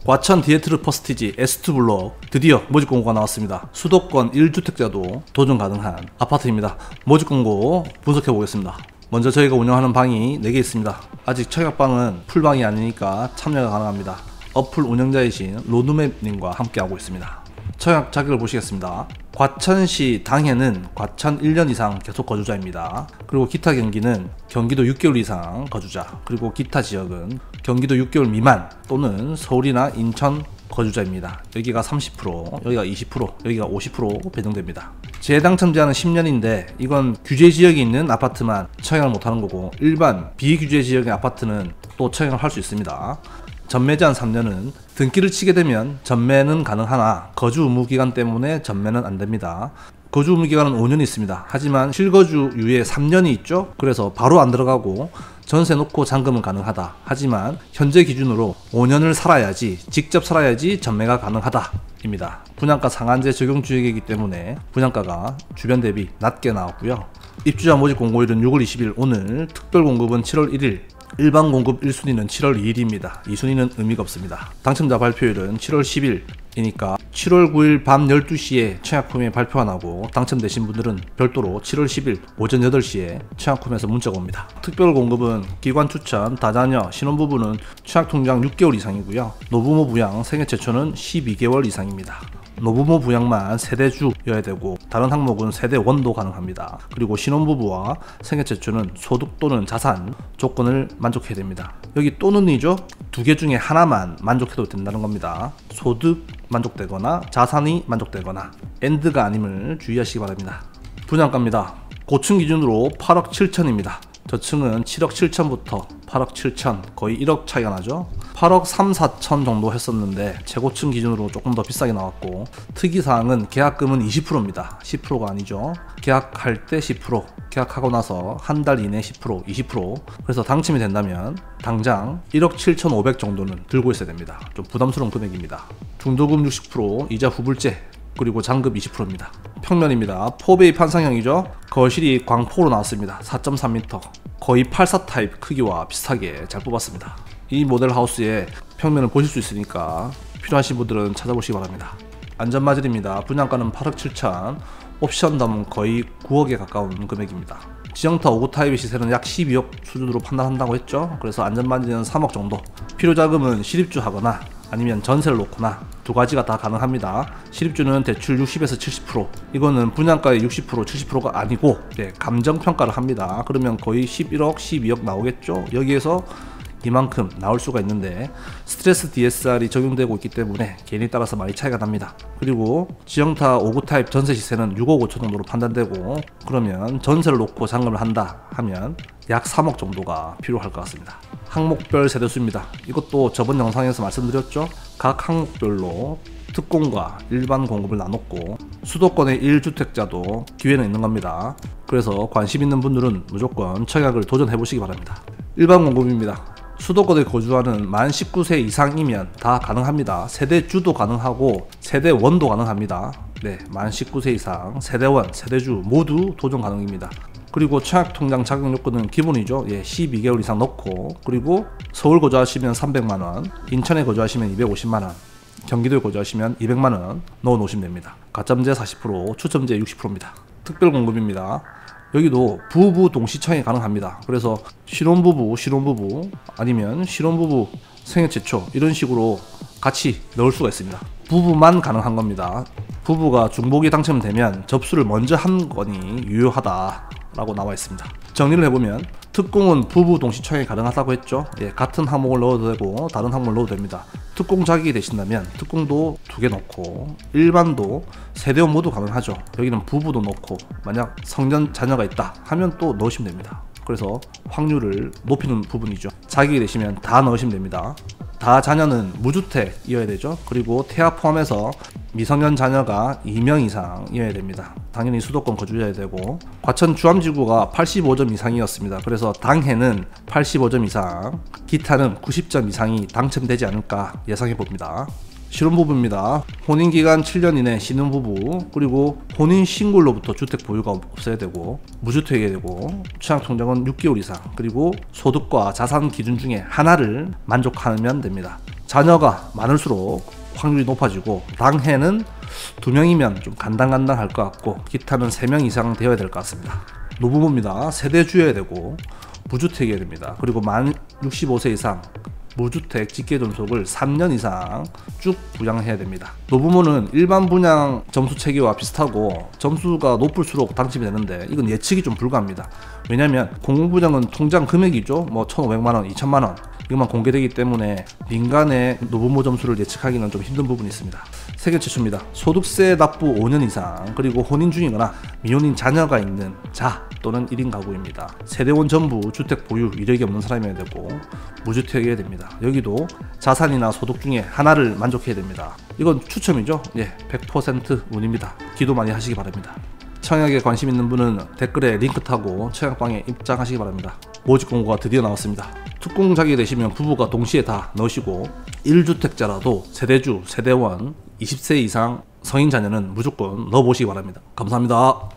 과천 디에트르 퍼스티지 S2 블록 드디어 모집 공고가 나왔습니다. 수도권 1주택자도 도전 가능한 아파트입니다. 모집 공고 분석해 보겠습니다. 먼저 저희가 운영하는 방이 4개 있습니다. 아직 청약방은 풀방이 아니니까 참여가 가능합니다. 어플 운영자이신 로드맵님과 함께하고 있습니다. 청약 자격을 보시겠습니다. 과천시 당해는 과천 1년 이상 계속 거주자입니다. 그리고 기타 경기는 경기도 6개월 이상 거주자, 그리고 기타 지역은 경기도 6개월 미만 또는 서울이나 인천 거주자입니다. 여기가 30%, 여기가 20%, 여기가 50% 배정됩니다. 재당첨 제한은 10년인데 이건 규제 지역이 있는 아파트만 청약을 못하는 거고, 일반 비규제 지역의 아파트는 또 청약을 할 수 있습니다. 전매 제한 3년은 등기를 치게 되면 전매는 가능하나 거주 의무 기간 때문에 전매는 안됩니다. 거주 의무 기간은 5년이 있습니다. 하지만 실거주유예 3년이 있죠. 그래서 바로 안 들어가고 전세 놓고 잔금은 가능하다. 하지만 현재 기준으로 5년을 살아야지, 직접 살아야지 전매가 가능하다 입니다. 분양가 상한제 적용 지역이기 때문에 분양가가 주변 대비 낮게 나왔고요. 입주자 모집 공고일은 6월 20일, 오늘 특별 공급은 7월 1일, 일반 공급 1순위는 7월 2일입니다. 2순위는 의미가 없습니다. 당첨자 발표일은 7월 10일이니까 7월 9일 밤 12시에 청약홈에 발표가 나고, 당첨되신 분들은 별도로 7월 10일 오전 8시에 청약홈에서 문자가 옵니다. 특별 공급은 기관 추천, 다자녀, 신혼부부는 청약통장 6개월 이상이고요. 노부모 부양, 생애 최초는 12개월 이상입니다. 노부모 부양만 세대주여야 되고 다른 항목은 세대원도 가능합니다. 그리고 신혼부부와 생애 최초는 소득 또는 자산 조건을 만족해야 됩니다. 여기 또는이죠. 2개 중에 하나만 만족해도 된다는 겁니다. 소득 만족되거나 자산이 만족되거나 엔드가 아님을 주의하시기 바랍니다. 분양가입니다. 고층 기준으로 8억 7천입니다. 저층은 7억 7천부터 8억 7천, 거의 1억 차이가 나죠. 8억 3, 4천 정도 했었는데 최고층 기준으로 조금 더 비싸게 나왔고, 특이사항은 계약금은 20%입니다. 10%가 아니죠. 계약할 때 10%, 계약하고 나서 한 달 이내 10%, 20%. 그래서 당첨이 된다면 당장 1억 7천5백 정도는 들고 있어야 됩니다. 좀 부담스러운 금액입니다. 중도금 60%, 이자 후불제, 그리고 잔금 20%입니다. 평면입니다. 4베이 판상형이죠. 거실이 광폭으로 나왔습니다. 4.3m, 거의 84 타입 크기와 비슷하게 잘 뽑았습니다. 이 모델 하우스의 평면을 보실 수 있으니까 필요하신 분들은 찾아보시기 바랍니다. 안전마질입니다. 분양가는 8억 7천, 옵션 담은 거의 9억에 가까운 금액입니다. 지정타 5구 타입의 시세는 약 12억 수준으로 판단한다고 했죠. 그래서 안전마진은 3억 정도. 필요자금은 실입주 하거나 아니면 전세를 놓거나 두 가지가 다 가능합니다. 실입주는 대출 60에서 70%, 이거는 분양가의 60%, 70%가 아니고 감정평가를 합니다. 그러면 거의 11억, 12억 나오겠죠. 여기에서 이만큼 나올 수가 있는데 스트레스 DSR이 적용되고 있기 때문에 개인에 따라서 많이 차이가 납니다. 그리고 지정타 5구 타입 전세 시세는 6억 5천 정도로 판단되고, 그러면 전세를 놓고 잔금을 한다 하면 약 3억 정도가 필요할 것 같습니다. 항목별 세대수입니다. 이것도 저번 영상에서 말씀드렸죠. 각 항목별로 특공과 일반 공급을 나눴고, 수도권의 1주택자도 기회는 있는 겁니다. 그래서 관심 있는 분들은 무조건 청약을 도전해 보시기 바랍니다. 일반 공급입니다. 수도권에 거주하는 만 19세 이상이면 다 가능합니다. 세대주도 가능하고 세대원도 가능합니다. 만 19세 이상, 세대원, 세대주 모두 도전 가능입니다. 그리고 청약통장 자격 요건은 기본이죠. 12개월 이상 넣고, 그리고 서울 거주하시면 300만원, 인천에 거주하시면 250만원, 경기도에 거주하시면 200만원 넣어 놓으시면 됩니다. 가점제 40%, 추첨제 60%입니다. 특별 공급입니다. 여기도 부부 동시 청약이 가능합니다. 그래서 신혼부부 아니면 신혼부부 생애 최초 이런 식으로 같이 넣을 수가 있습니다. 부부만 가능한 겁니다. 부부가 중복이 당첨되면 접수를 먼저 한 건이 유효하다 라고 나와 있습니다. 정리를 해보면 특공은 부부 동시 청약이 가능하다고 했죠. 같은 항목을 넣어도 되고 다른 항목을 넣어도 됩니다. 특공 자격이 되신다면 특공도 2개 넣고, 일반도 세대원 모두 가능하죠. 여기는 부부도 넣고, 만약 성년 자녀가 있다 하면 또 넣으시면 됩니다. 그래서 확률을 높이는 부분이죠. 자격이 되시면 다 넣으시면 됩니다. 다 자녀는 무주택이어야 되죠. 그리고 태아 포함해서 미성년 자녀가 2명 이상이어야 됩니다. 당연히 수도권 거주해야 되고, 과천 주암지구가 85점 이상이었습니다. 그래서 당해는 85점 이상, 기타는 90점 이상이 당첨되지 않을까 예상해 봅니다. 신혼부부입니다. 혼인기간 7년 이내 신혼부부, 그리고 혼인신고로부터 주택 보유가 없어야 되고, 무주택이어야 되고, 청약통장은 6개월 이상, 그리고 소득과 자산 기준 중에 하나를 만족하면 됩니다. 자녀가 많을수록 확률이 높아지고 당해는 2명이면 좀 간당간당할 것 같고 기타는 3명 이상 되어야 될 것 같습니다. 노부모입니다. 세대주여야 되고 무주택이어야 됩니다. 그리고 만 65세 이상 무주택 직계 존속을 3년 이상 쭉 부양해야 됩니다. 노부모는 일반 분양 점수 체계와 비슷하고 점수가 높을수록 당첨이 되는데 이건 예측이 좀 불가합니다. 왜냐면 공공분양은 통장 금액이죠. 뭐 1,500만원, 2,000만원 이것만 공개되기 때문에 민간의 노부모 점수를 예측하기는 좀 힘든 부분이 있습니다. 세계 최초입니다. 소득세 납부 5년 이상 그리고 혼인 중이거나 미혼인 자녀가 있는 자 또는 1인 가구입니다. 세대원 전부 주택 보유 이력이 없는 사람이어야 되고 무주택이어야 됩니다. 여기도 자산이나 소득 중에 하나를 만족해야 됩니다. 이건 추첨이죠. 100% 운입니다. 기도 많이 하시기 바랍니다. 청약에 관심 있는 분은 댓글에 링크 타고 청약방에 입장하시기 바랍니다. 모집 공고가 드디어 나왔습니다. 특공 자격이 되시면 부부가 동시에 다 넣으시고 1주택자라도 세대주, 세대원, 20세 이상 성인 자녀는 무조건 넣어보시기 바랍니다. 감사합니다.